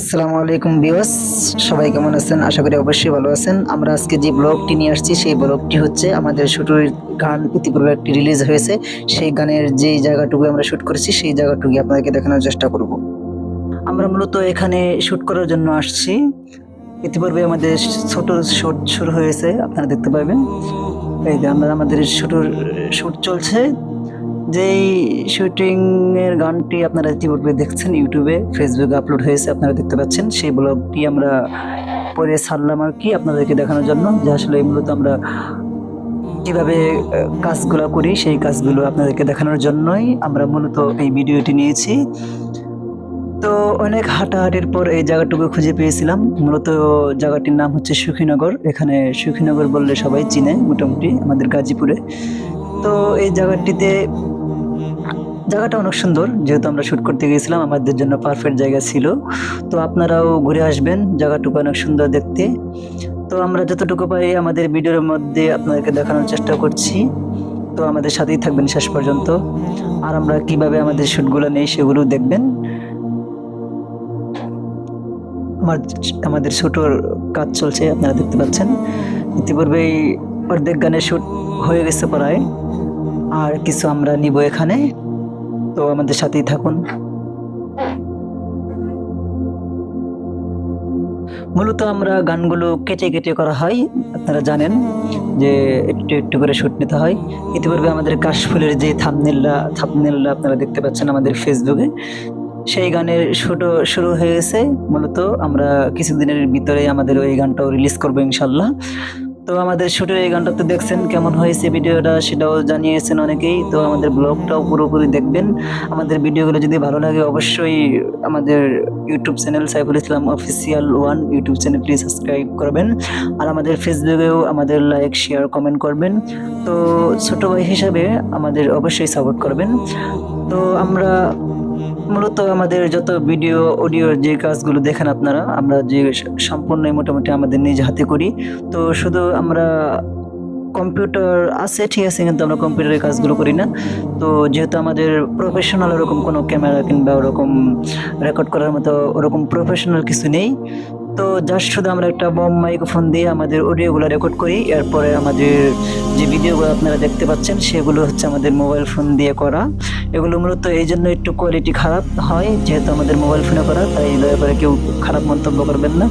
আসসালামু আলাইকুম ভিউয়ার্স, সবাই কেমন আছেন? আশা করি অবশ্যই ভালো আছেন। আমরা আজকে যে ব্লগটি নিয়ে আসছি সেই ব্লগটি হচ্ছে আমাদের শুটের গান ইতিপূর্বে একটি রিলিজ হয়েছে। সেই গানের যে জায়গাটুকু আমরা শুট করেছি সেই জায়গাটুকু আপনাদেরকে দেখানোর চেষ্টা করব। আমরা মূলত এখানে শুট করার জন্য আসছি। ইতিপূর্বে আমাদের ছোট শুট শুরু হয়েছে, আপনারা দেখতে পাবেন। এই যে আমাদের শুট চলছে। যেই শুটিং এর গানটি আপনারা ইতিপূর্বে দেখছেন ইউটিউবে, ফেসবুকে আপলোড হয়েছে, আপনারা দেখতে পাচ্ছেন। সেই ব্লগটি আমরা পরে ছাড়লাম আরকি আপনাদেরকে দেখানোর জন্য যে আসলে মূলত আমরা কিভাবে কাজগুলা করি সেই কাজগুলো আপনাদেরকে দেখানোর জন্যই আমরা মূলত এই ভিডিওটি নিয়েছি। তো অনেক হাঁটাহাঁটির পর এই জায়গাটুকু খুঁজে পেয়েছিলাম। মূলত জায়গাটির নাম হচ্ছে সুখীনগর। এখানে সুখীনগর বললে সবাই চিনে মোটামুটি আমাদের গাজীপুরে। তো এই জায়গাটা অনেক সুন্দর। যেহেতু আমরা শুট করতে গিয়েছিলাম, আমাদের জন্য পারফেক্ট জায়গা ছিল। তো আপনারাও ঘুরে আসবেন, জায়গাটুকু অনেক সুন্দর দেখতে। তো আমরা যতটুকু পারি আমাদের ভিডিওর মধ্যে আপনাদেরকে দেখানোর চেষ্টা করছি। তো আমাদের সাথেই থাকবেন শেষ পর্যন্ত। আর আমরা কিভাবে আমাদের শুটগুলো নেই সেগুলো দেখবেন। আমার আমাদের শুটের কাজ চলছে, আপনারা দেখতে পাচ্ছেন। ইতিপূর্বেই অর্ধেক গানের শুট হয়ে গেছে প্রায়। আর কিছু আমরা নিব এখানে। তো আমাদের সাথেই থাকুন। মূলত আমরা গানগুলো কেটে কেটে করা হয়, আপনারা জানেন যে একটু একটু করে শুট নিতে হয়। ইতিপূর্বে আমাদের কাশফুলের যে থাম্বনেলটা আপনারা দেখতে পাচ্ছেন আমাদের ফেসবুকে, সেই গানের শুটও শুরু হয়ে গেছে। মূলত আমরা কিছুদিনের ভিতরেই আমাদের ওই গানটাও রিলিজ করবো ইনশাল্লাহ। তো আমাদের শুটের এই গানটা তো দেখছেন কেমন হয়েছে ভিডিওটা, সেটাও জানিয়েছেন অনেকেই। তো আমাদের ব্লগটাও পুরোপুরি দেখবেন। আমাদের ভিডিওগুলো যদি ভালো লাগে অবশ্যই আমাদের YouTube channel Saiful Islam official 1 YouTube চ্যানেলটি সাবস্ক্রাইব করবেন। আর আমাদের ফেসবুকেও আমাদের লাইক শেয়ার কমেন্ট করবেন। তো ছোট ভাই হিসাবে আমাদের অবশ্যই সাপোর্ট করবেন। তো আমরা মূলত আমাদের যত ভিডিও অডিও যে কাজগুলো দেখেন আপনারা, আমরা যে সম্পূর্ণই মোটামুটি আমাদের নিজ হাতে করি। তো শুধু আমরা কম্পিউটার আছে, ঠিক আছে, কিন্তু আমরা কম্পিউটারের কাজগুলো করি না। তো যেহেতু আমাদের প্রফেশনাল ওরকম কোনো ক্যামেরা কিংবা ওরকম রেকর্ড করার মতো ওরকম প্রফেশনাল কিছু নেই। তো জাস্ট শুধু আমরা একটা মাইক্রোফোন দিয়ে আমাদের অডিওগুলো রেকর্ড করি। এরপরে আমাদের যে ভিডিওগুলো আপনারা দেখতে পাচ্ছেন সেগুলো হচ্ছে আমাদের মোবাইল ফোন দিয়ে করা। এগুলো মূলত এই জন্য একটু কোয়ালিটি খারাপ হয়, যেহেতু আমাদের মোবাইল ফোনে করা, তাই দয়া করে কেউ খারাপ মন্তব্য করবেন না।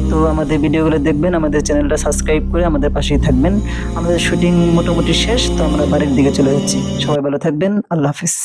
তো আমাদের ভিডিওগুলো দেখবেন, আমাদের চ্যানেলটা সাবস্ক্রাইব করে আমাদের পাশেই থাকবেন। আমাদের শুটিং মোটামুটি শেষ, তো আমরা বাড়ির দিকে চলে যাচ্ছি। সবাই ভালো থাকবেন, আল্লাহ হাফিজ।